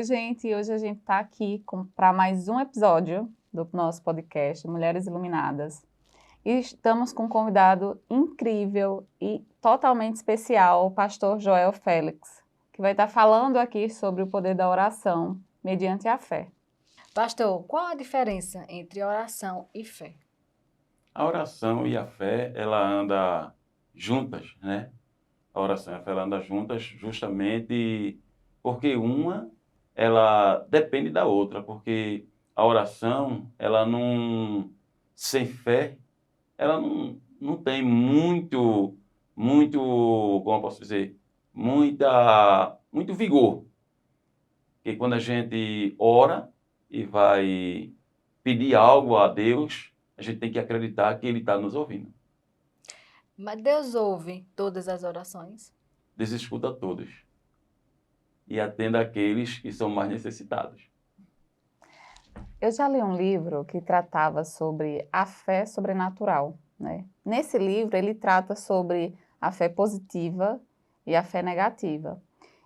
Oi, gente. Hoje a gente está aqui para mais um episódio do nosso podcast Mulheres Iluminadas. E estamos com um convidado incrível e totalmente especial, o pastor Joel Félix, que vai estar falando aqui sobre o poder da oração mediante a fé. Pastor, qual a diferença entre oração e fé? A oração e a fé, ela anda juntas, né? A oração e a fé, ela anda juntas justamente porque uma, ela depende da outra, porque a oração, ela não, sem fé, ela não tem como eu posso dizer, muito vigor. Porque quando a gente ora e vai pedir algo a Deus, a gente tem que acreditar que Ele está nos ouvindo. Mas Deus ouve todas as orações? Deus escuta todos e atende aqueles que são mais necessitados. Eu já li um livro que tratava sobre a fé sobrenatural, né? Nesse livro, ele trata sobre a fé positiva e a fé negativa.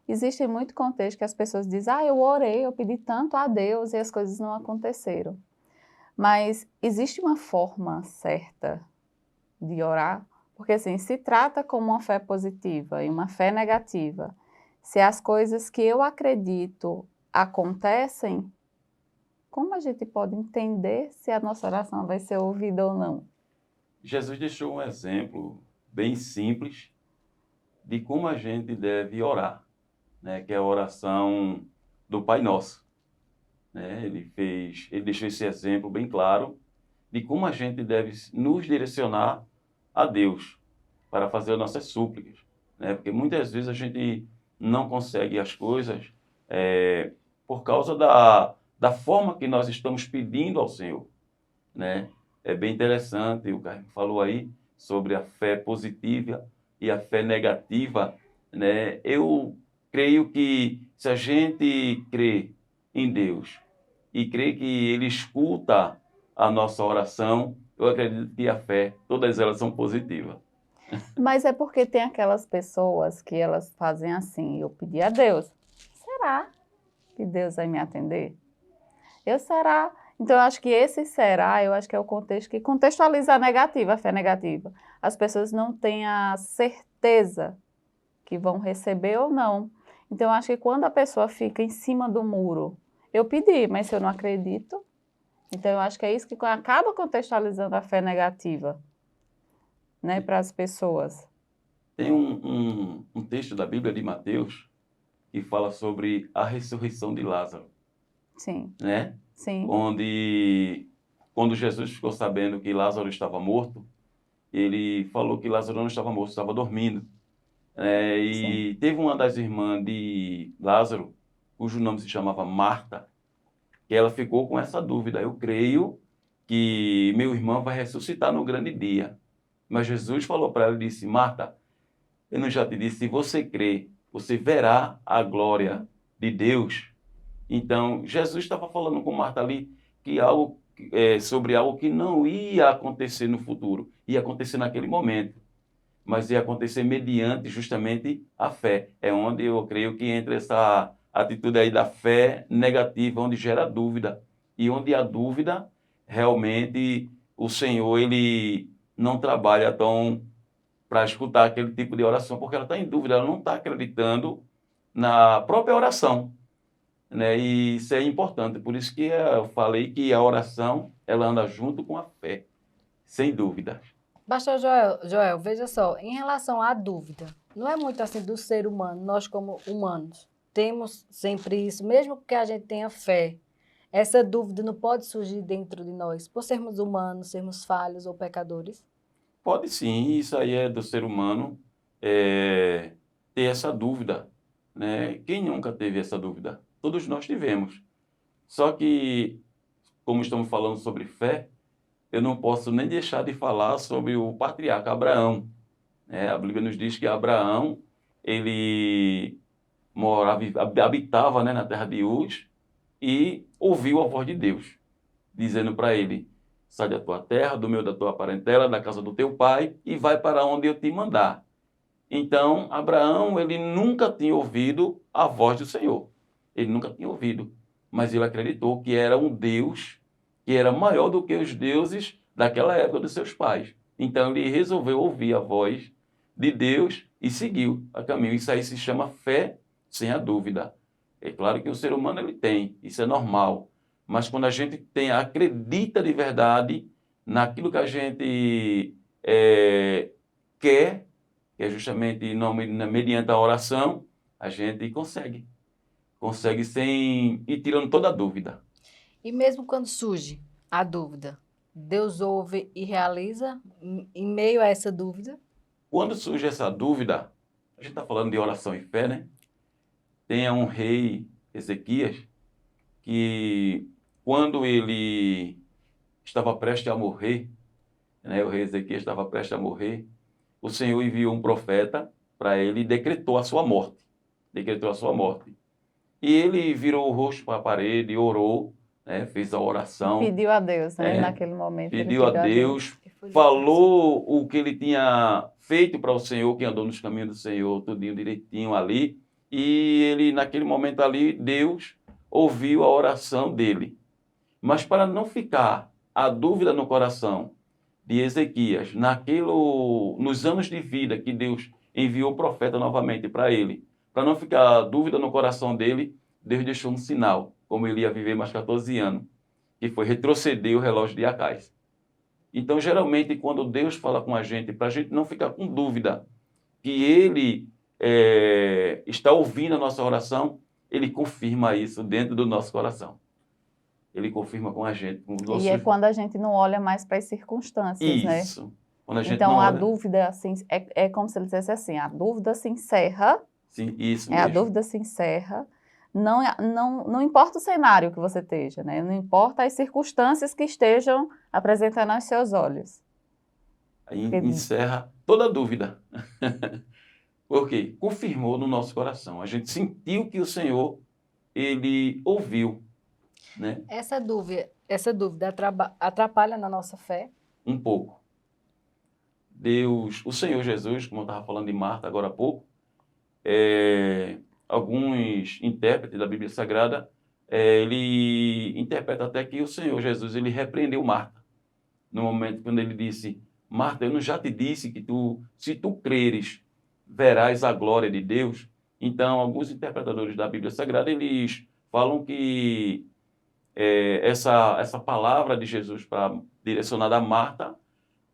Existe muito contexto que as pessoas dizem, eu orei, eu pedi tanto a Deus e as coisas não aconteceram. Mas existe uma forma certa de orar? Porque assim, se trata como uma fé positiva e uma fé negativa. Se as coisas que eu acredito acontecem, como a gente pode entender se a nossa oração vai ser ouvida ou não? Jesus deixou um exemplo bem simples de como a gente deve orar, né? Que é a oração do Pai Nosso, né? Ele deixou esse exemplo bem claro de como a gente deve nos direcionar a Deus para fazer as nossas súplicas, né? Porque muitas vezes a gente não consegue as coisas por causa da forma que nós estamos pedindo ao Senhor, né? É bem interessante, o Carlos falou aí sobre a fé positiva e a fé negativa, né? Eu creio que se a gente crê em Deus e crê que Ele escuta a nossa oração, eu acredito que a fé, todas elas são positivas. Mas é porque tem aquelas pessoas que elas fazem assim, eu pedi a Deus, será que Deus vai me atender? Será? Então, eu acho que esse será, eu acho que é o contexto que contextualiza a negativa, a fé negativa. As pessoas não têm a certeza que vão receber ou não. Então, eu acho que quando a pessoa fica em cima do muro, eu pedi, mas se eu não acredito, então eu acho que é isso que acaba contextualizando a fé negativa, né, para as pessoas. Tem um texto da Bíblia de Mateus que fala sobre a ressurreição de Lázaro, Sim, né? sim. Onde, quando Jesus ficou sabendo que Lázaro estava morto, ele falou que Lázaro não estava morto, estava dormindo. E teve uma das irmãs de Lázaro, cujo nome se chamava Marta, que ela ficou com essa dúvida. Eu creio que meu irmão vai ressuscitar no grande dia. Mas Jesus falou para ela e disse, Marta, eu não já te disse, se você crê, você verá a glória de Deus. Então, Jesus estava falando com Marta ali que sobre algo que não ia acontecer no futuro, ia acontecer naquele momento, mas ia acontecer mediante justamente a fé. É onde eu creio que entra essa atitude aí da fé negativa, onde gera dúvida. E onde a dúvida, realmente, o Senhor, Ele não trabalha tão para escutar aquele tipo de oração, porque ela está em dúvida, ela não está acreditando na própria oração, né? E isso é importante, por isso que eu falei que a oração, ela anda junto com a fé, sem dúvida. Pastor Joel, veja só, em relação à dúvida, não é muito assim do ser humano, nós como humanos, temos sempre isso, mesmo que a gente tenha fé, essa dúvida não pode surgir dentro de nós, por sermos humanos, sermos falhos ou pecadores? Pode sim, isso aí é do ser humano, ter essa dúvida, né? Quem nunca teve essa dúvida? Todos nós tivemos. Só que, como estamos falando sobre fé, eu não posso nem deixar de falar sobre o patriarca Abraão, né? A Bíblia nos diz que Abraão, ele habitava, né, na terra de Uz e ouviu a voz de Deus, dizendo para ele, sai da tua terra, do meio da tua parentela, da casa do teu pai e vai para onde eu te mandar. Então, Abraão, ele nunca tinha ouvido a voz do Senhor. Ele nunca tinha ouvido, mas ele acreditou que era um Deus que era maior do que os deuses daquela época dos seus pais. Então ele resolveu ouvir a voz de Deus e seguiu a caminho. Isso aí se chama fé sem a dúvida. É claro que o ser humano ele tem, isso é normal. Mas quando a gente acredita de verdade naquilo que a gente quer, que é justamente mediante a oração, a gente consegue. Consegue sem ir tirando toda a dúvida. E mesmo quando surge a dúvida, Deus ouve e realiza em meio a essa dúvida? Quando surge essa dúvida, a gente está falando de oração e fé, né? Tem um rei, Ezequias, que quando ele estava prestes a morrer, né, o rei Ezequias estava prestes a morrer, o Senhor enviou um profeta para ele e decretou a sua morte. Decretou a sua morte. E ele virou o rosto para a parede, orou, né, fez a oração. Pediu a Deus, né? Naquele momento. Pediu a Deus, falou o que ele tinha feito para o Senhor, que andou nos caminhos do Senhor, tudinho direitinho ali. E ele, naquele momento ali, Deus ouviu a oração dele. Mas para não ficar a dúvida no coração de Ezequias, nos anos de vida que Deus enviou o profeta novamente para ele, para não ficar a dúvida no coração dele, Deus deixou um sinal, como ele ia viver mais 14 anos, que foi retroceder o relógio de Acais. Então, geralmente, quando Deus fala com a gente, para a gente não ficar com dúvida que Ele está ouvindo a nossa oração, Ele confirma isso dentro do nosso coração. Ele confirma com a gente. Com E é quando a gente não olha mais para as circunstâncias, né? Isso. Quando a gente então, não a olha... dúvida, assim, é como se ele dissesse assim, a dúvida se encerra. Sim, isso a mesmo. dúvida se encerra. Não importa o cenário que você esteja, né? Não importa as circunstâncias que estejam apresentando aos seus olhos. Aí encerra toda dúvida. Por quê? Confirmou no nosso coração. A gente sentiu que o Senhor, Ele ouviu, né? Essa dúvida atrapalha na nossa fé? Um pouco. Deus, o Senhor Jesus, como eu estava falando de Marta agora há pouco, alguns intérpretes da Bíblia Sagrada, ele interpreta até que o Senhor Jesus, ele repreendeu Marta. No momento quando ele disse, Marta, eu não já te disse que se tu creres, verás a glória de Deus? Então, alguns interpretadores da Bíblia Sagrada, eles falam que essa palavra de Jesus direcionada a Marta,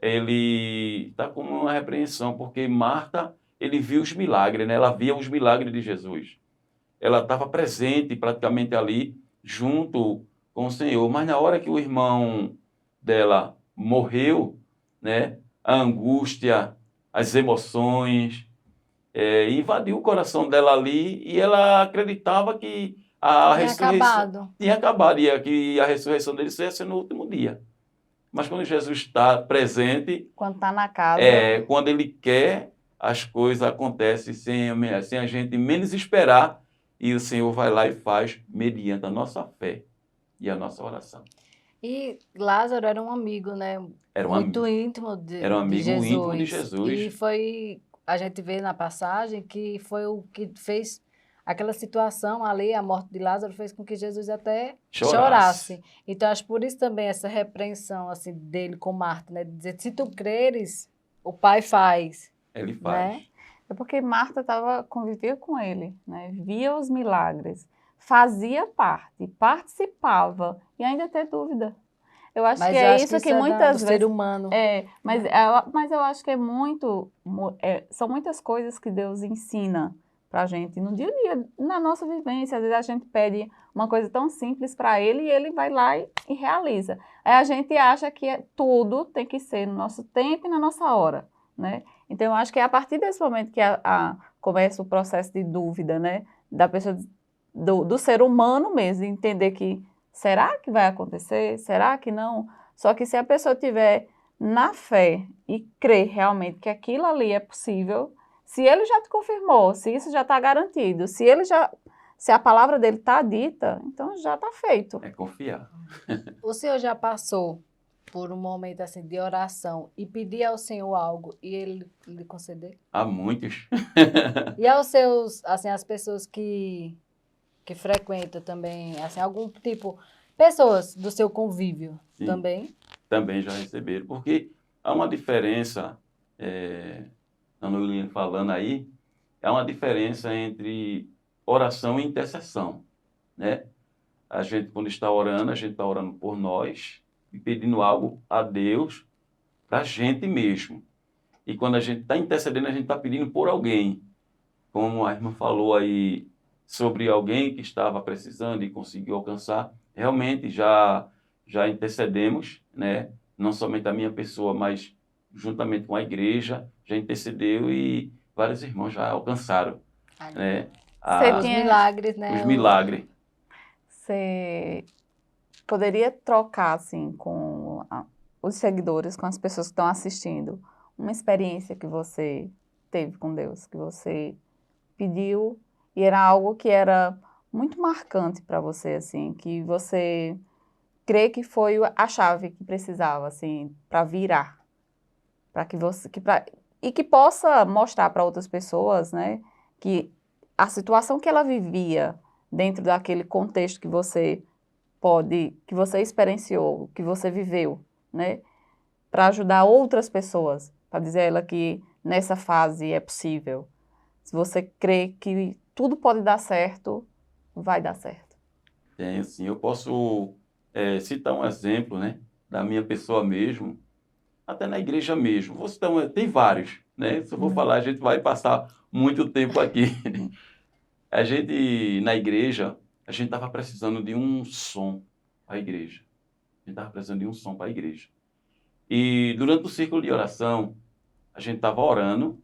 ele está como uma repreensão, porque Marta, ele viu os milagres, né? Ela via os milagres de Jesus. Ela estava presente praticamente ali, junto com o Senhor. Mas na hora que o irmão dela morreu, né? A angústia, as emoções, invadiu o coração dela ali e ela acreditava que a ressurreição tinha acabado e que a ressurreição dele ia ser no último dia. Mas quando Jesus está presente, quando está na casa, quando ele quer, as coisas acontecem sem a gente menos esperar e o Senhor vai lá e faz mediante a nossa fé e a nossa oração. E Lázaro era um amigo, né? Era um muito amigo. íntimo de Era um amigo Jesus. íntimo de Jesus. E foi, a gente vê na passagem que foi o que fez aquela situação ali, a morte de Lázaro, fez com que Jesus até chorasse. Então, acho por isso também essa repreensão assim, dele com Marta, né? De dizer, se tu creres, o Pai faz. Ele faz. Né? É porque Marta convivia com ele, né? Via os milagres, fazia parte, participava e ainda tem dúvida. Eu acho que é isso que muitas vezes... ser humano. Mas eu acho que são muitas coisas que Deus ensina para a gente no dia a dia, na nossa vivência. Às vezes a gente pede uma coisa tão simples para ele e ele vai lá e realiza. Aí a gente acha que tudo tem que ser no nosso tempo e na nossa hora, né? Então, eu acho que é a partir desse momento que começa o processo de dúvida, né? Da pessoa, do ser humano mesmo, de entender que será que vai acontecer? Será que não? Só que se a pessoa tiver na fé e crer realmente que aquilo ali é possível, se ele já te confirmou, se isso já está garantido, se a palavra dele está dita, então já está feito. É confiar. O senhor já passou por um momento assim de oração e pedir ao Senhor algo e ele lhe conceder? Há muitos. E aos seus, assim, as pessoas que que frequenta também, assim, algum tipo, pessoas do seu convívio Sim. também? Também já receberam, porque há uma diferença, Ana Lilian falando aí, há uma diferença entre oração e intercessão, né? A gente, quando está orando, a gente está orando por nós e pedindo algo a Deus para a gente mesmo. E quando a gente está intercedendo, a gente está pedindo por alguém. Como a irmã falou aí sobre alguém que estava precisando e conseguiu alcançar, realmente já intercedemos, né? Não somente a minha pessoa, mas juntamente com a igreja, já intercedeu e vários irmãos já alcançaram, né? Você Os tinha, milagres, Os né? milagres. você poderia trocar, assim, com os seguidores, com as pessoas que estão assistindo, uma experiência que você teve com Deus, que você pediu e era algo que era muito marcante para você, assim, que você crê que foi a chave que precisava, assim, para virar, para que você, e que possa mostrar para outras pessoas, né, que a situação que ela vivia dentro daquele contexto que você experienciou, que você viveu, né, para ajudar outras pessoas, para dizer a ela que nessa fase é possível. Se você crê que tudo pode dar certo, vai dar certo. Tem, sim. Eu posso citar um exemplo, né, da minha pessoa mesmo, até na igreja mesmo. Vou citar tem vários, né? Se eu for falar, a gente vai passar muito tempo aqui. A gente, na igreja, a gente estava precisando de um som para a igreja. A gente estava precisando de um som para a igreja. E durante o círculo de oração, a gente estava orando,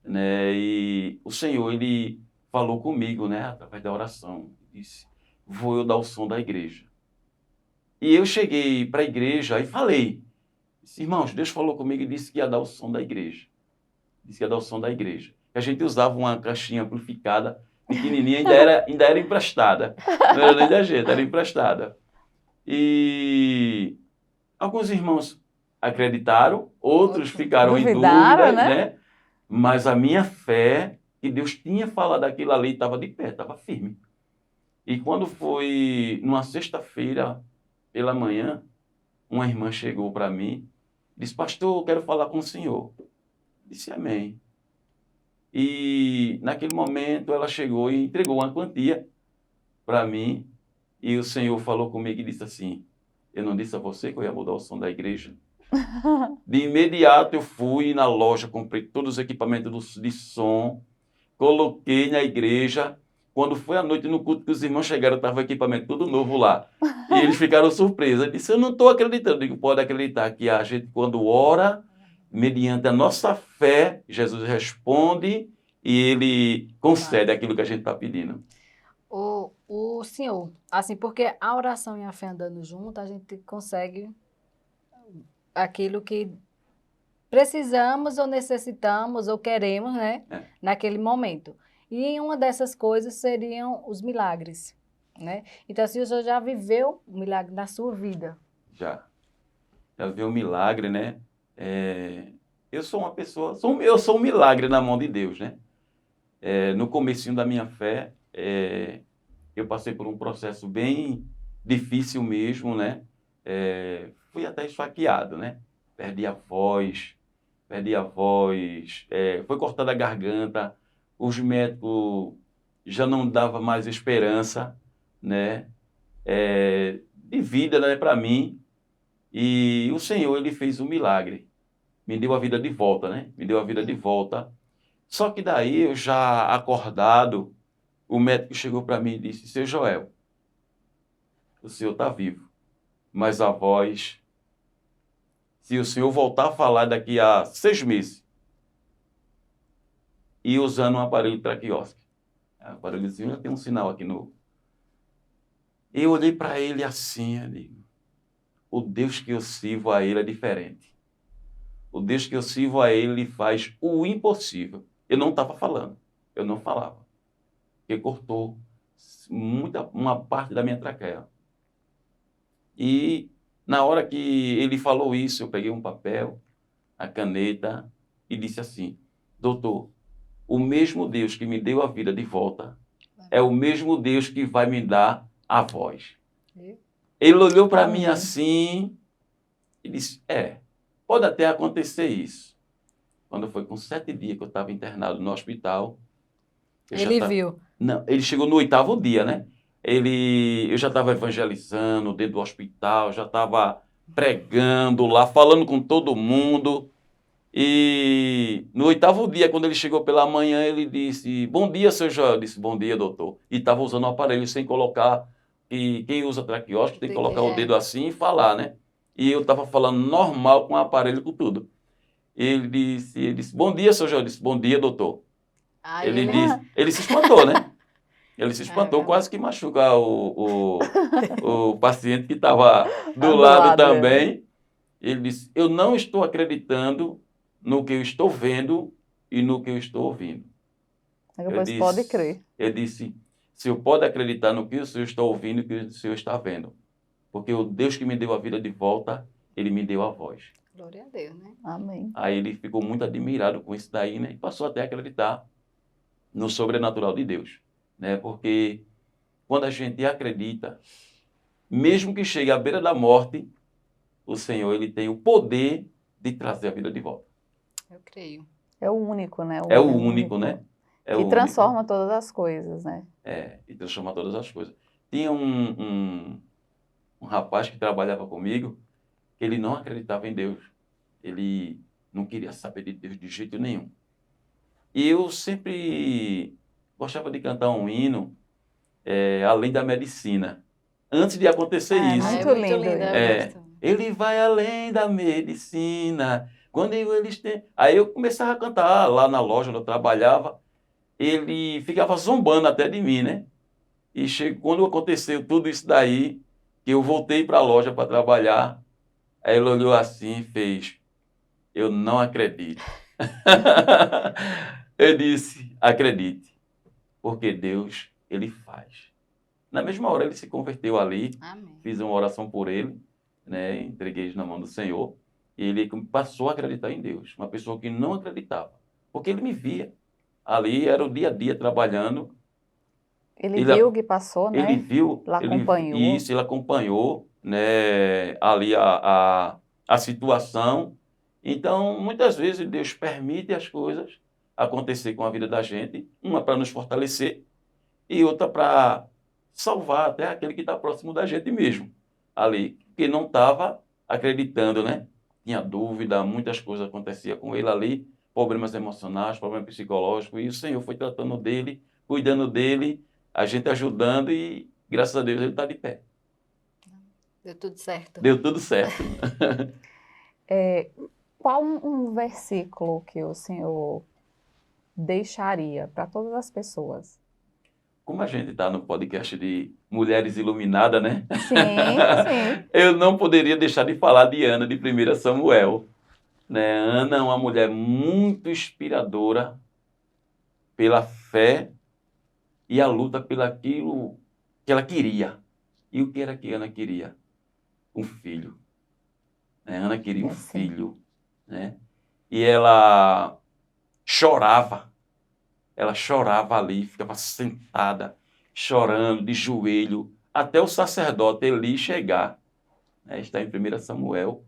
né? E o Senhor, Ele falou comigo, né? Através da oração. Disse, vou eu dar o som da igreja. E eu cheguei para a igreja e falei, disse, irmãos, Deus falou comigo e disse que ia dar o som da igreja. Disse que ia dar o som da igreja. A gente usava uma caixinha amplificada, pequenininha, ainda era emprestada. Não era nem da gente, era emprestada. E alguns irmãos acreditaram, outros ficaram em Duvidaram, dúvida, né? né? Mas a minha fé, que Deus tinha falado aquilo ali, estava de pé, estava firme. E quando foi numa sexta-feira, pela manhã, uma irmã chegou para mim, disse, pastor, eu quero falar com o senhor. Disse, amém. E naquele momento ela chegou e entregou uma quantia para mim. E o Senhor falou comigo e disse assim, eu não disse a você que eu ia mudar o som da igreja? De imediato eu fui na loja, comprei todos os equipamentos de som, coloquei na igreja. Quando foi à noite no culto que os irmãos chegaram, estava o equipamento tudo novo lá. E eles ficaram surpresos. Eu disse, eu não estou acreditando. Eu digo, pode acreditar que a gente, quando ora, mediante a nossa fé, Jesus responde e Ele concede aquilo que a gente está pedindo. O senhor, assim, porque a oração e a fé andando junto, a gente consegue aquilo que precisamos ou necessitamos ou queremos, né, naquele momento. E uma dessas coisas seriam os milagres, né? Então, assim, o senhor já viveu um milagre na sua vida? Já vi um milagre, né? Eu sou uma pessoa, eu sou um milagre na mão de Deus, né? No comecinho da minha fé, eu passei por um processo bem difícil mesmo, né? Fui até esfaqueado, né? Perdi a voz, foi cortada a garganta, os médicos já não davam mais esperança, né? De vida, né, para mim. E o Senhor, Ele fez um milagre. Me deu a vida de volta, né? Me deu a vida de volta. Só que daí, eu já acordado, o médico chegou para mim e disse, seu Joel, o senhor está vivo, mas a voz, se o senhor voltar a falar daqui a 6 meses, e usando um aparelho traqueóstomo, o aparelhozinho já tem um sinal aqui no... Eu olhei para ele assim, eu digo, o Deus que eu sirvo a ele é diferente. O Deus que eu sirvo a ele faz o impossível. Eu não estava falando, eu não falava, porque cortou uma parte da minha traqueia. E na hora que ele falou isso, eu peguei um papel, a caneta e disse assim, doutor, o mesmo Deus que me deu a vida de volta é o mesmo Deus que vai me dar a voz. E? Ele olhou para mim Amém. assim e disse, pode até acontecer isso. Quando foi com 7 dias que eu estava internado no hospital, Ele viu. Não, ele chegou no 8º dia, né? Eu já estava evangelizando dentro do hospital, já estava pregando lá, falando com todo mundo. E no 8º dia, quando ele chegou pela manhã, ele disse, bom dia, seu Joel. Eu disse, bom dia, doutor. E estava usando o aparelho sem colocar, e quem usa traqueóstomo tem que colocar o dedo assim e falar, né? E eu estava falando normal com o aparelho, com tudo. Ele disse, bom dia, seu Joel. Eu disse, bom dia, doutor. Aí Ele se espantou, né? Ele se espantou, Caramba. quase que machuca o paciente que estava do Do lado lado, também. Ele disse, eu não estou acreditando no que eu estou vendo e no que eu estou ouvindo. Depois pode crer. Eu disse, se eu pode acreditar no que o senhor está ouvindo e no que o senhor está vendo. Porque o Deus que me deu a vida de volta, ele me deu a voz. Glória a Deus, né? Amém. Aí ele ficou muito admirado com isso daí, né? E passou até a acreditar no sobrenatural de Deus, né? Porque quando a gente acredita, mesmo que chegue à beira da morte, o Senhor, ele tem o poder de trazer a vida de volta. Eu creio. É o único, né? É o único, né? É o Que único. transforma todas as coisas, né? E transforma todas as coisas. Tinha um rapaz que trabalhava comigo, que ele não acreditava em Deus. Ele não queria saber de Deus de jeito nenhum. E eu sempre gostava de cantar um hino, além da medicina. Antes de acontecer isso. Muito é muito lindo, lindo, né? eu gosto. Ele vai além da medicina. Quando eles têm... Aí eu começava a cantar lá na loja onde eu trabalhava. Ele ficava zombando até de mim, né? E quando aconteceu tudo isso daí, que eu voltei para a loja para trabalhar, aí ele olhou assim e fez, eu não acredito. Eu disse, acredite, porque Deus, ele faz. Na mesma hora ele se converteu ali, Amém. fiz uma oração por ele, né? Entreguei na mão do Senhor, e ele passou a acreditar em Deus. Uma pessoa que não acreditava, porque ele me via. Ali era o dia a dia trabalhando. Ele viu o que passou, né? Ele viu, Ele acompanhou. ele acompanhou, né, ali a situação. Então, muitas vezes Deus permite as coisas acontecer com a vida da gente, uma para nos fortalecer e outra para salvar até aquele que está próximo da gente mesmo, ali, que não estava acreditando, né? Tinha dúvida, muitas coisas aconteciam com ele ali, problemas emocionais, problemas psicológicos, e o Senhor foi tratando dele, cuidando dele, a gente ajudando e, graças a Deus, ele está de pé. Deu tudo certo. Deu tudo certo. Qual um versículo que o senhor deixaria para todas as pessoas? Como a gente está no podcast de Mulheres Iluminadas, né? Sim, sim. Eu não poderia deixar de falar de Ana, de 1 Samuel. Né? Ana é uma mulher muito inspiradora pela fé e a luta pelo aquilo que ela queria. E o que era que Ana queria? Um filho. Né? Ana queria um filho. Né? E ela chorava. Ela chorava ali, ficava sentada, chorando, de joelho, até o sacerdote Eli chegar. Né? Está em 1 Samuel.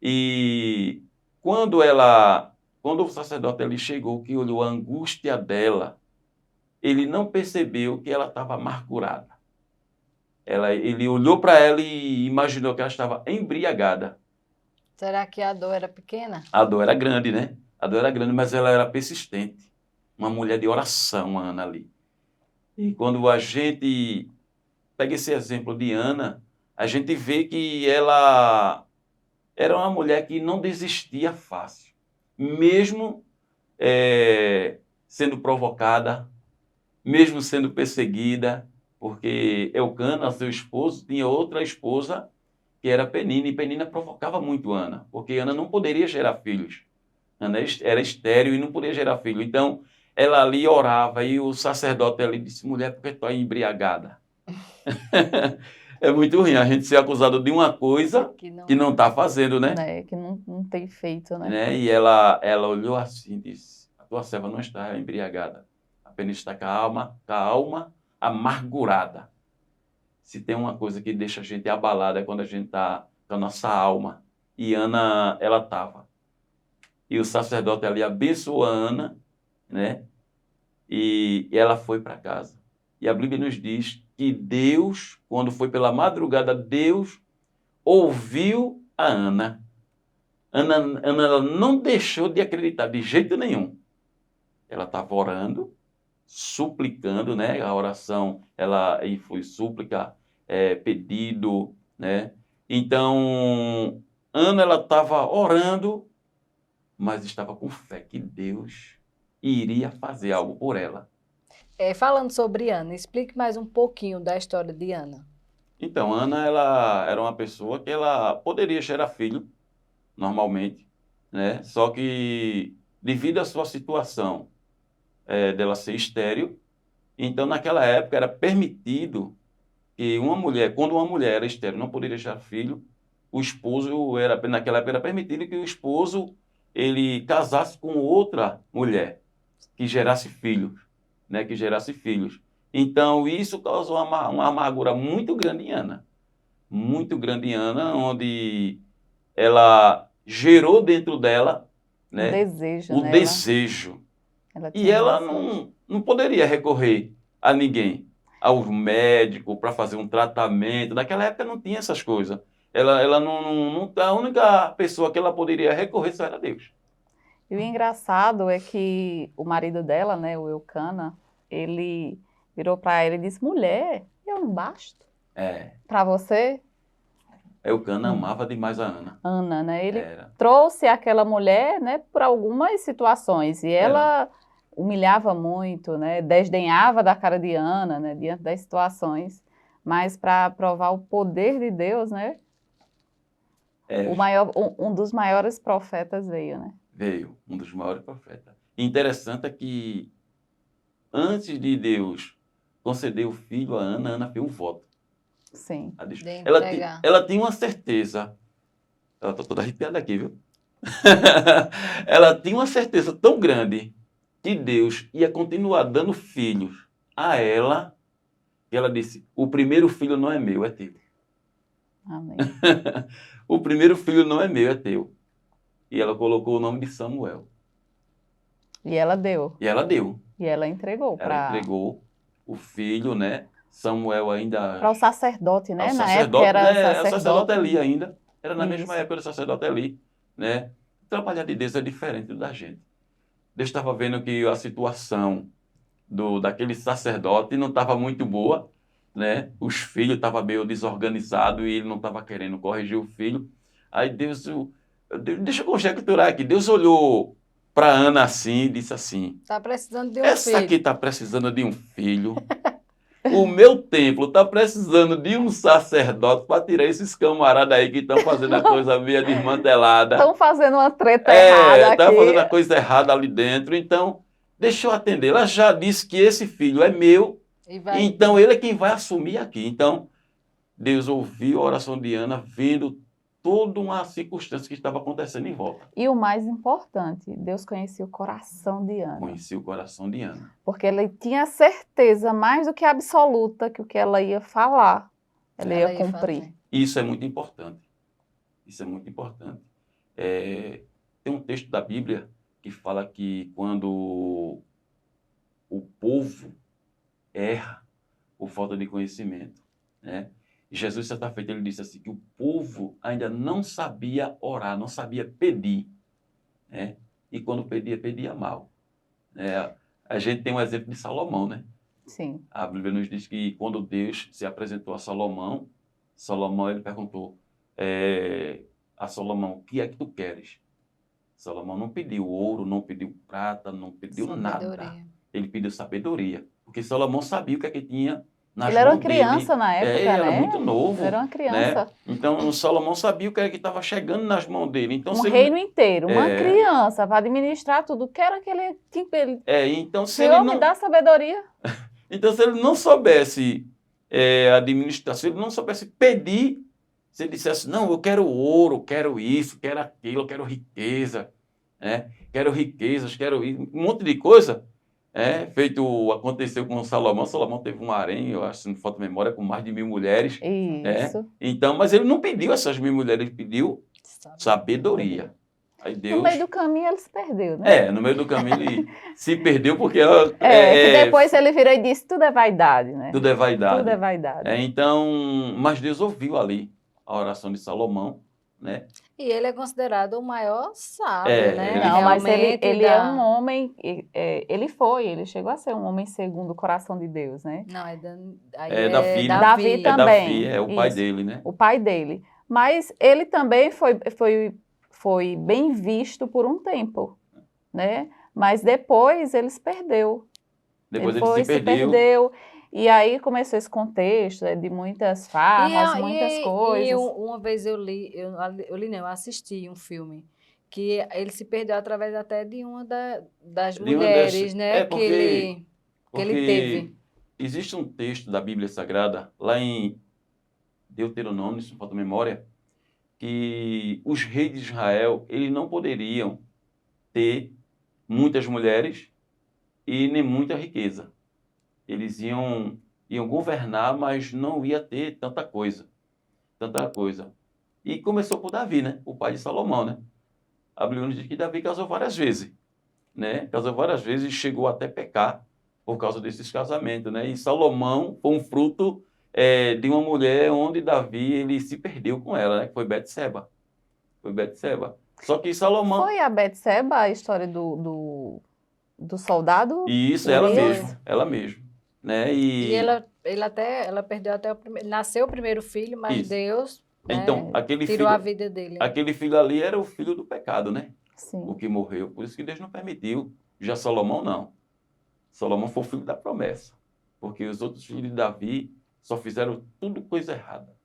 E quando o sacerdote Eli chegou, que olhou a angústia dela, ele não percebeu que ela estava amargurada. Ele olhou para ela e imaginou que ela estava embriagada. Será que a dor era pequena? A dor era grande, né? A dor era grande, mas ela era persistente. Uma mulher de oração, a Ana ali. E quando a gente pega esse exemplo de Ana, a gente vê que ela era uma mulher que não desistia fácil. Mesmo sendo provocada, mesmo sendo perseguida, porque Eucana, seu esposo, tinha outra esposa que era Penina, e Penina provocava muito Ana, porque Ana não poderia gerar filhos. Ana era estéril e não podia gerar filho. Então, ela ali orava e o sacerdote ali disse, mulher, por que tu é embriagada? É muito ruim a gente ser acusado de uma coisa que não está fazendo, né? Que não tem feito, né? E ela olhou assim e disse, a tua serva não está embriagada, apenas está com a alma amargurada. Se tem uma coisa que deixa a gente abalada é quando a gente está com a nossa alma. E Ana, ela estava. E o sacerdote ali abençoou a Ana, né? E ela foi para casa. E a Bíblia nos diz que Deus, quando foi pela madrugada, Deus ouviu a Ana. Ana ela não deixou de acreditar de jeito nenhum. Ela estava orando, suplicando, né? A oração, ela aí foi súplica, pedido, né? Então, Ana, ela estava orando, mas estava com fé que Deus iria fazer algo por ela. Falando sobre Ana, explique mais um pouquinho da história de Ana. Então, Ana, ela era uma pessoa que ela poderia gerar filho, normalmente, né? Só que, devido à sua situação, dela ser estéril, então, naquela época, era permitido que uma mulher, quando uma mulher era estéril, não poderia gerar filho, o esposo, naquela época, era permitido que o esposo, ele casasse com outra mulher, que gerasse filhos, né? Que gerasse filhos. Então, isso causou uma amargura muito grande em Ana. Muito grande em Ana, onde ela gerou dentro dela, né, desejo, o né? desejo. Ela E tinha ela desejo. não poderia recorrer a ninguém, ao médico, para fazer um tratamento. Naquela época não tinha essas coisas. Ela a única pessoa que ela poderia recorrer só era Deus. E o engraçado é que o marido dela, né, o Eucana, ele virou para ela e disse: mulher, eu não basto É, para você? Eucana amava demais a Ana. Ana, né? Ele Era. trouxe aquela mulher, né, por algumas situações e Era. ela humilhava muito, né? Desdenhava da cara de Ana, né, diante das situações, mas para provar o poder de Deus, né? É, Um dos maiores profetas veio, né? veio um dos maiores profetas. Interessante é que antes de Deus conceder o filho a Ana, Ana fez um voto. Sim. Ela diz- De Ela, entregar. ela tinha uma certeza. Ela está toda arrepiada aqui, viu? Ela tinha uma certeza tão grande que Deus ia continuar dando filhos a ela, que ela disse: o primeiro filho não é meu, é teu. Amém. O primeiro filho não é meu, é teu. E ela colocou o nome de Samuel. E ela deu. E ela deu. E ela entregou Ela para entregou o filho, né? Samuel ainda... o sacerdote, né? ao Na época sacerdote, era né? O sacerdote. sacerdote Eli ainda. Era na mesma Isso. época do sacerdote Eli, né? Trabalhar de Deus é diferente da gente. Deus estava vendo que a situação daquele sacerdote não estava muito boa, né? Os filhos estavam meio desorganizados e ele não estava querendo corrigir o filho. Aí deixa eu conjecturar aqui, Deus olhou para Ana assim e disse assim: Tá precisando de um essa filho. aqui está precisando de um filho. O meu templo está precisando de um sacerdote para tirar esses camaradas aí que estão fazendo a coisa meio desmantelada. Estão fazendo uma treta errada Está fazendo a aqui. coisa errada ali dentro. Então, deixa eu atender. Ela já disse que esse filho é meu, E vai... então ele é quem vai assumir aqui. Então, Deus ouviu a oração de Ana, vendo toda uma circunstância que estava acontecendo em volta. E o mais importante, Deus conhecia o coração de Ana. Conheci o coração de Ana. Porque ele tinha certeza, mais do que absoluta, que o que ela ia falar, ela ia cumprir. fazer. Isso é muito importante. Isso é muito importante. Tem um texto da Bíblia que fala que quando o povo erra por falta de conhecimento, né? E Jesus, certa feita, ele disse assim, que o povo ainda não sabia orar, não sabia pedir, né? E quando pedia mal. A gente tem um exemplo de Salomão, né? Sim. A Bíblia nos diz que quando Deus se apresentou a Salomão, ele perguntou a Salomão: o que é que tu queres? Salomão não pediu ouro, não pediu prata, não pediu nada. Ele pediu sabedoria, porque Salomão sabia o que é que tinha nas Ele era uma mãos dele. criança na época, Ele era né? muito novo. Ele era uma criança. Né? Então, Salomão sabia o que é que estava chegando nas mãos dele. Então, Um reino inteiro, uma criança, para administrar tudo. O que era que ele tinha? Então, se Senhor, ele não... me dá sabedoria. Então, se ele não soubesse administrar, se ele não soubesse pedir, se ele dissesse: não, eu quero ouro, quero isso, quero aquilo, quero riqueza, né? Quero riquezas, quero um monte de coisa, Aconteceu com Salomão. Salomão teve um harém, eu acho, se não falta memória, com mais de 1.000 mulheres. Isso. Então, mas ele não pediu essas 1.000 mulheres, ele pediu sabedoria. Aí No Deus... meio do caminho ele se perdeu, né? No meio do caminho ele se perdeu porque Que depois ele virou e disse, tudo é vaidade, né? tudo é vaidade. Tudo é vaidade. Então, mas Deus ouviu ali a oração de Salomão, né? E ele é considerado o maior sábio, né? Não, mas ele Realmente é um homem, ele chegou a ser um homem segundo o coração de Deus, né? Não, Davi, né? Davi também. Davi, é o pai Isso. dele, né? O pai dele. Mas ele também foi bem visto por um tempo, né? Mas depois ele se perdeu. Depois Ele ele se perdeu. E aí começou esse contexto de muitas farras, muitas coisas. E uma vez eu assisti um filme que ele se perdeu através até de uma das mulheres, né? Que ele teve. Existe um texto da Bíblia Sagrada, lá em Deuteronômio, se não falta memória, que os reis de Israel, eles não poderiam ter muitas mulheres e nem muita riqueza. Eles iam governar, mas não ia ter tanta coisa. E começou por Davi, né? O pai de Salomão, né? A Bíblia nos diz que Davi casou várias vezes, né? Casou várias vezes e chegou até pecar por causa desses casamentos, né? E Salomão foi um fruto de uma mulher onde Davi ele se perdeu com ela, né? Que foi Betseba. Só que Salomão... Foi a Betseba a história do soldado? Isso, Urias? ela mesma. Né? E ela perdeu até o primeiro... Nasceu o primeiro filho, mas Isso. Deus Então, tirou a vida dele. Aquele filho ali era o filho do pecado, né? Sim. O que morreu. Por isso que Deus não permitiu. Já Salomão, não. Salomão foi o filho da promessa. Porque os outros filhos de Davi só fizeram tudo coisa errada.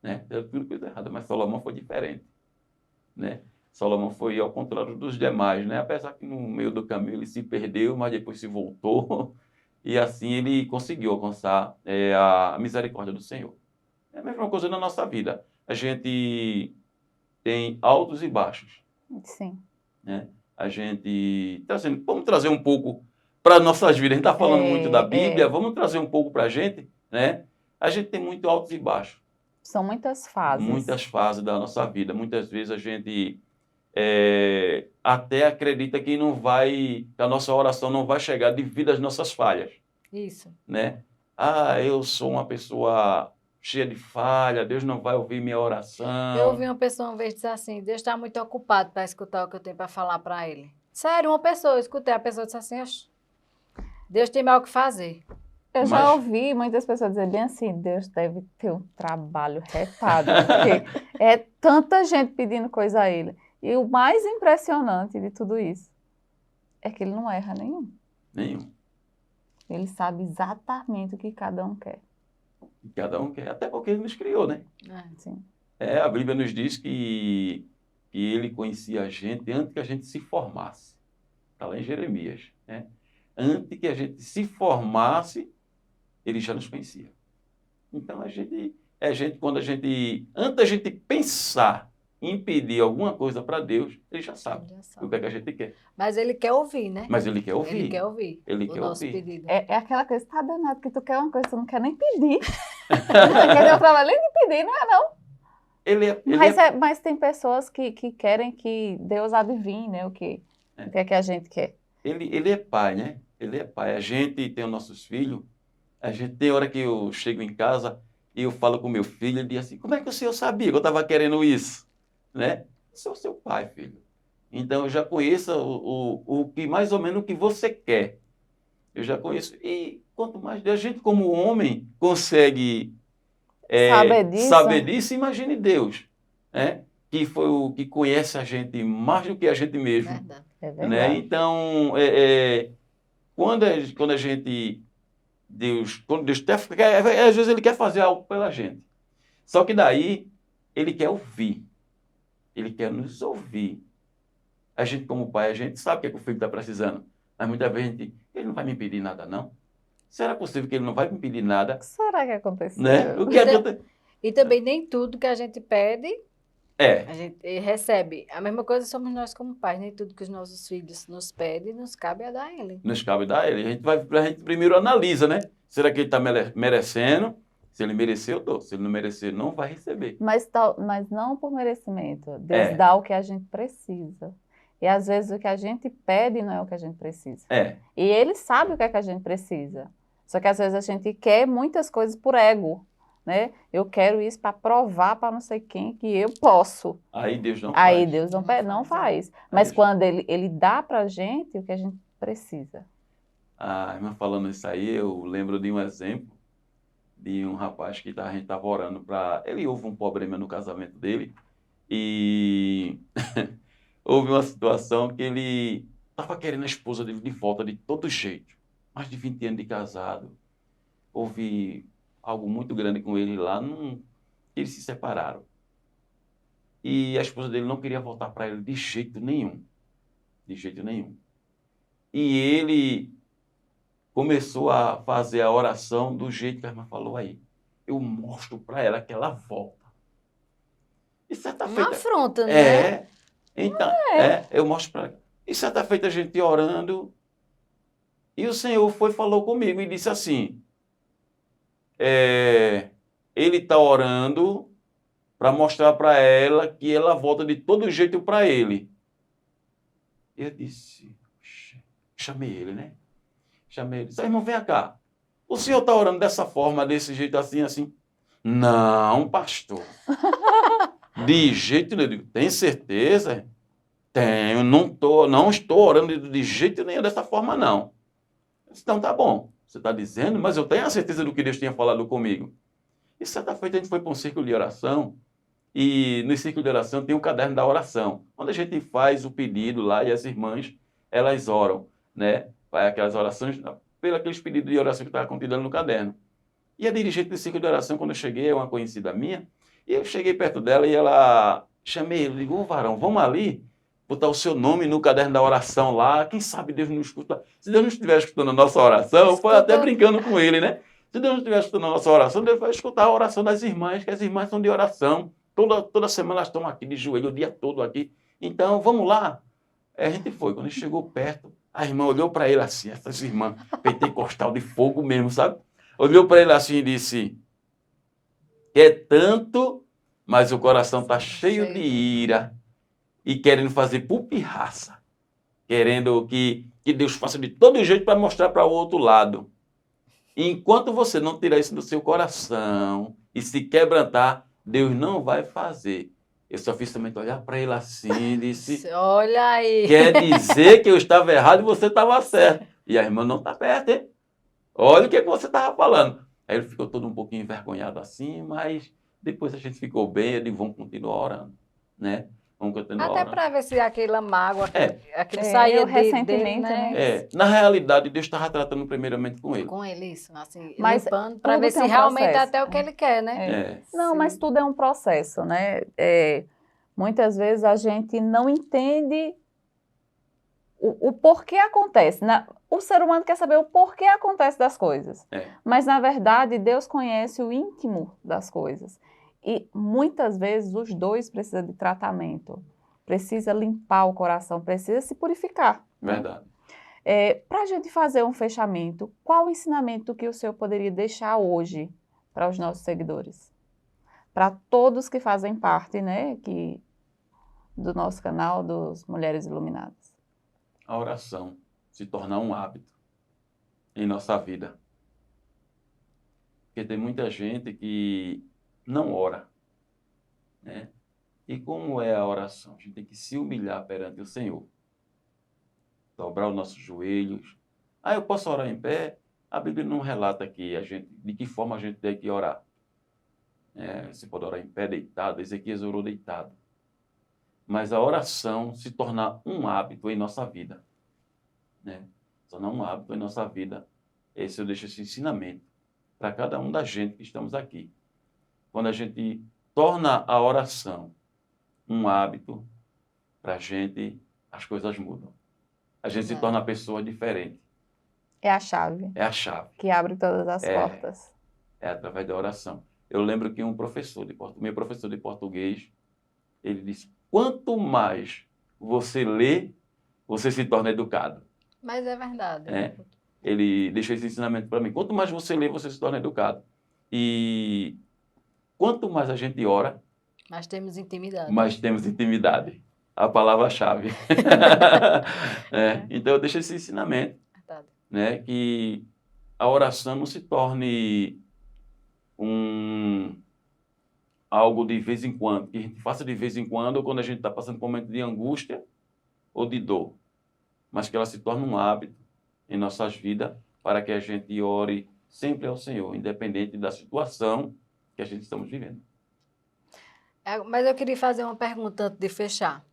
Né? Fizeram tudo coisa errada. Mas Salomão foi diferente. Né? Salomão foi ao contrário dos demais. Né? Apesar que no meio do caminho ele se perdeu, mas depois se voltou. E assim ele conseguiu alcançar a misericórdia do Senhor. É a mesma coisa na nossa vida. A gente tem altos e baixos. Sim. Né? Vamos trazer um pouco para nossas vidas. A gente está falando muito da Bíblia, vamos trazer um pouco para a gente. Né? A gente tem muito altos e baixos. São muitas fases. Muitas fases da nossa vida. Muitas vezes a gente até acredita que a nossa oração não vai chegar devido às nossas falhas. Isso. Né? Eu sou uma pessoa cheia de falha, Deus não vai ouvir minha oração. Eu ouvi uma pessoa uma vez dizer assim, Deus está muito ocupado para escutar o que eu tenho para falar para ele. Sério, uma pessoa, eu escutei, a pessoa disse assim, Deus tem mais o que fazer. Eu já ouvi muitas pessoas dizer bem assim, Deus deve ter um trabalho retado, porque é tanta gente pedindo coisa a ele. E o mais impressionante de tudo isso é que ele não erra nenhum. Ele sabe exatamente o que cada um quer. Até porque ele nos criou, né? Sim. A Bíblia nos diz que ele conhecia a gente antes que a gente se formasse. Está lá em Jeremias. Né? Antes que a gente se formasse, ele já nos conhecia. Então, antes da gente pensar em pedir alguma coisa para Deus, ele já sabe o que é que a gente quer. Mas ele quer ouvir, né? Mas ele quer ouvir. Ele quer ouvir. Pedido. É aquela coisa, tá danado, que tu quer uma coisa, tu não quer nem pedir. Não quer ter o trabalho nem de pedir, não é não? Mas tem pessoas que querem que Deus adivinhe, né, o que é que a gente quer. Ele é pai, né? Ele é pai. A gente tem os nossos filhos. A gente tem hora que eu chego em casa e eu falo com meu filho, ele diz assim, como é que o senhor sabia que eu estava querendo isso? Né? Eu sou seu pai, filho. Então eu já conheço o que mais ou menos o que você quer. Eu já conheço. E quanto mais a gente como homem consegue saber disso, imagine Deus, né? Que foi o que conhece a gente mais do que a gente mesmo. É verdade. Né? Então, quando a gente... quando Deus às vezes ele quer fazer algo pela gente. Só que daí ele quer ouvir. Ele quer nos ouvir. A gente, como pai, a gente sabe o que, é que o filho está precisando. Mas muitas vezes ele não vai me pedir nada, não. Será possível que ele não vai me pedir nada? O que será que aconteceu? Né? E também nem tudo que a gente pede É, A gente recebe. A mesma coisa somos nós como pais. Nem tudo que os nossos filhos nos pedem, nos cabe a dar a ele. nos cabe dar ele. A gente primeiro analisa, né? Será que ele está merecendo? Se ele merecer, eu dou. Se ele não merecer, não vai receber. Mas não por merecimento. Deus É. dá o que a gente precisa. E às vezes o que a gente pede não é o que a gente precisa. É, E ele sabe o que é que a gente precisa. Só que às vezes a gente quer muitas coisas por ego, né? Eu quero isso para provar para não sei quem que eu posso. aí Deus não Aí faz. Deus não faz. é. Mas Deus- quando ele dá pra gente o que a gente precisa. A irmã falando isso aí, eu lembro de um exemplo de um rapaz que a gente estava orando para... Ele houve um problema no casamento dele e houve uma situação que ele estava querendo a esposa dele de volta de todo jeito. Mais de 20 anos de casado. Houve algo muito grande com ele lá, eles se separaram. E a esposa dele não queria voltar para ele de jeito nenhum. De jeito nenhum. E ele começou a fazer a oração do jeito que a irmã falou aí. Eu mostro para ela que ela volta. E certa Uma feita... afronta, né? É. Então, eu mostro para ela. E certa feita a gente orando, e o Senhor falou comigo e disse assim, ele está orando para mostrar para ela que ela volta de todo jeito para ele. Eu disse, chamei ele, né? Chamei ele. Disse, irmão, vem cá. O senhor está orando dessa forma, desse jeito assim, assim? Não, pastor. De jeito nenhum. Eu digo, tem certeza? Tenho, não estou orando de jeito nenhum dessa forma, não. Eu disse, então tá bom. Você está dizendo, mas eu tenho a certeza do que Deus tinha falado comigo. E certa feita a gente foi para um círculo de oração, e no círculo de oração tem um caderno da oração, onde a gente faz o pedido lá e as irmãs, elas oram, né? Faz aquelas orações, aqueles pedidos de oração que estava contido no caderno. E a dirigente do círculo de oração, quando eu cheguei, é uma conhecida minha, e eu cheguei perto dela e ela, chamei ele, digo, ô varão, vamos ali, botar o seu nome no caderno da oração lá, quem sabe Deus não escuta. Se Deus não estiver escutando a nossa oração, foi até brincando com ele, né? Se Deus não estiver escutando a nossa oração, Deus vai escutar a oração das irmãs, que as irmãs são de oração. Toda semana elas estão aqui de joelho, o dia todo aqui. Então, vamos lá. A gente foi. Quando a gente chegou perto, a irmã olhou para ele assim, essas irmãs pentecostal de fogo mesmo, sabe? Olhou para ele assim e disse, é tanto, mas o coração está cheio de ira e querendo fazer por pirraça. Querendo que Deus faça de todo jeito para mostrar para o outro lado. E enquanto você não tirar isso do seu coração e se quebrantar, Deus não vai fazer. Eu só fiz somente olhar para ele assim e disse, Olha aí. quer dizer que eu estava errado e você estava certo. E a irmã não está perto, hein? Olha o que você estava falando. Aí ele ficou todo um pouquinho envergonhado assim, mas depois a gente ficou bem, ele vamos continuar orando, né? Vamos continuar Até orando. para ver se aquela mágoa, aquilo o saía dele, ressentimento, né? Na realidade, Deus estava tratando primeiramente com ele. Com ele, isso, assim, Mas limpando, para tudo ver tem se um realmente é processo. até o que ele quer, né? Não, Sim. mas tudo é um processo, né? Muitas vezes a gente não entende o porquê acontece. O ser humano quer saber o porquê acontece das coisas. Mas, na verdade, Deus conhece o íntimo das coisas. E, muitas vezes, os dois precisam de tratamento. Precisa limpar o coração, precisa se purificar. Verdade. Para a gente fazer um fechamento, qual o ensinamento que o senhor poderia deixar hoje para os nossos seguidores? Para todos que fazem parte, né, do nosso canal, dos Mulheres Iluminadas. A oração se tornar um hábito em nossa vida. Porque tem muita gente que não ora, né? E como é a oração? A gente tem que se humilhar perante o Senhor. Dobrar os nossos joelhos. Eu posso orar em pé? A Bíblia não relata aqui de que forma a gente tem que orar. Você pode orar em pé, deitado. Ezequias orou deitado. Mas a oração se tornar um hábito em nossa vida. Né? Se tornar um hábito em nossa vida. Eu deixo esse ensinamento para cada um da gente que estamos aqui. Quando a gente torna a oração um hábito, para a gente, as coisas mudam. A gente se torna uma pessoa diferente. É a chave. É a chave. Que abre todas as portas. É através da oração. Eu lembro que meu professor de português, Ele disse, quanto mais você lê, você se torna educado. Mas é verdade. Ele deixou esse ensinamento para mim. Quanto mais você lê, você se torna educado. E quanto mais a gente ora, Mas temos intimidade. mais temos intimidade. A palavra-chave. Então, eu deixo esse ensinamento, Verdade. né, que a oração não se torne algo de vez em quando, que a gente faça de vez em quando, ou quando a gente está passando por um momento de angústia ou de dor, mas que ela se torne um hábito em nossas vidas para que a gente ore sempre ao Senhor, independente da situação que a gente estamos vivendo. Mas eu queria fazer uma pergunta antes de fechar.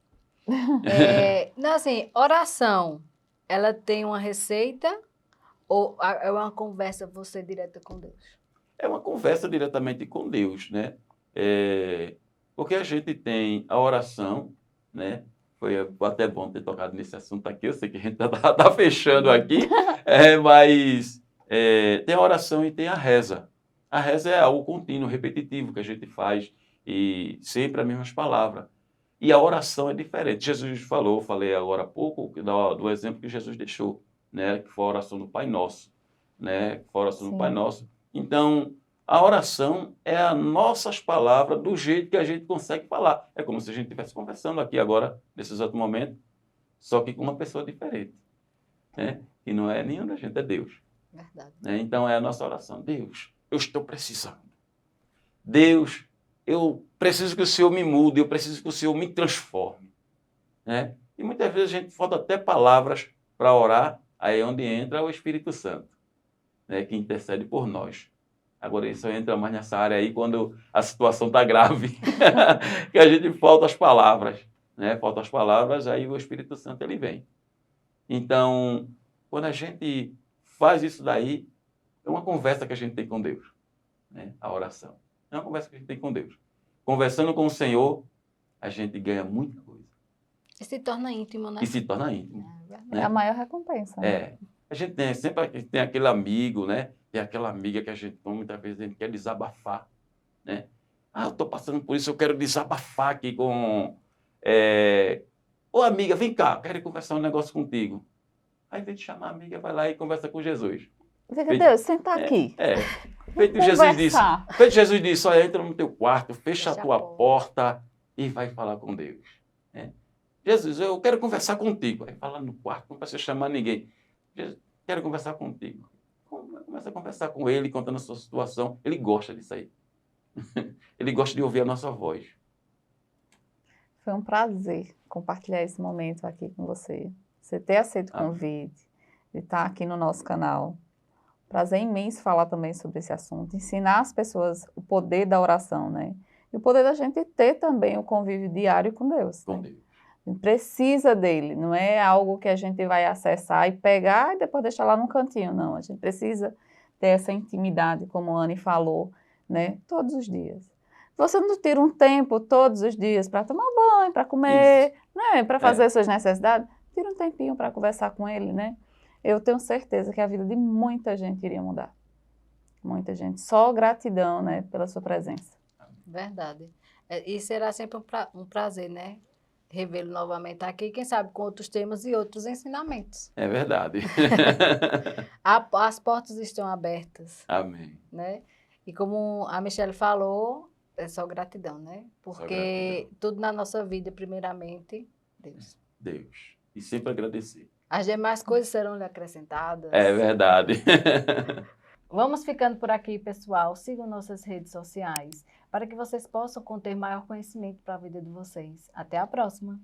Não, assim, oração, ela tem uma receita ou é uma conversa você direta com Deus? É uma conversa diretamente com Deus, né? Porque a gente tem a oração, né? Foi até bom ter tocado nesse assunto aqui, eu sei que a gente tá fechando aqui, mas tem a oração e tem a reza. A reza é algo contínuo, repetitivo, que a gente faz e sempre as mesmas palavras. E a oração é diferente. Jesus falou, falei agora há pouco, do exemplo que Jesus deixou, né? Que foi a oração do Pai Nosso, né? Que foi a oração do Pai Nosso. Então, a oração é as nossas palavras do jeito que a gente consegue falar. É como se a gente estivesse conversando aqui agora, nesse exato momento, só que com uma pessoa diferente, né? E não é nenhum da gente, é Deus. Verdade. Então, é a nossa oração. Deus, eu estou precisando. Deus, eu preciso que o Senhor me mude, eu preciso que o Senhor me transforme, né? E muitas vezes a gente falta até palavras para orar, aí é onde entra o Espírito Santo, né? Que intercede por nós. Agora, isso entra mais nessa área aí quando a situação está grave, que a gente falta as palavras, né? Falta as palavras, aí o Espírito Santo ele vem. Então, quando a gente faz isso daí, é uma conversa que a gente tem com Deus, né? A oração. É uma conversa que a gente tem com Deus. Conversando com o Senhor, a gente ganha muita coisa. E se torna íntimo, né? E se torna íntimo. É a maior recompensa. Né? A gente tem sempre tem aquele amigo, né? Tem aquela amiga que a gente, muitas vezes, a gente quer desabafar, né? Eu estou passando por isso, eu quero desabafar aqui com... Ô, amiga, vem cá, quero conversar um negócio contigo. Aí, em vez de chamar a amiga, vai lá e conversa com Jesus. Fica, Deus, senta aqui. Feito Jesus disse, olha, entra no teu quarto, fecha a tua porta e vai falar com Deus. Jesus, eu quero conversar contigo. Aí fala no quarto, não precisa chamar ninguém. Jesus, quero conversar contigo. Começa a conversar com ele, contando a sua situação. Ele gosta disso aí. Ele gosta de ouvir a nossa voz. Foi um prazer compartilhar esse momento aqui com você. Você ter aceito o convite, de estar aqui no nosso canal. Prazer imenso falar também sobre esse assunto, ensinar as pessoas o poder da oração, né? E o poder da gente ter também o convívio diário com Deus. Com né? Deus. A gente precisa dele, não é algo que a gente vai acessar e pegar e depois deixar lá no cantinho, não. A gente precisa ter essa intimidade, como a Anne falou, né? Todos os dias. Você não tira um tempo todos os dias para tomar banho, para comer, né? Para fazer suas necessidades, tira um tempinho para conversar com ele, né? Eu tenho certeza que a vida de muita gente iria mudar. Muita gente. Só gratidão, né, pela sua presença. Verdade. E será sempre um prazer, né? Revê-lo novamente aqui, quem sabe com outros temas e outros ensinamentos. É verdade. As portas estão abertas. Amém. Né? E como a Michelle falou, é só gratidão, né? Porque tudo na nossa vida, primeiramente, Deus. Deus. E sempre agradecer. As demais coisas serão lhe acrescentadas. É verdade. Vamos ficando por aqui, pessoal. Sigam nossas redes sociais para que vocês possam ter maior conhecimento para a vida de vocês. Até a próxima!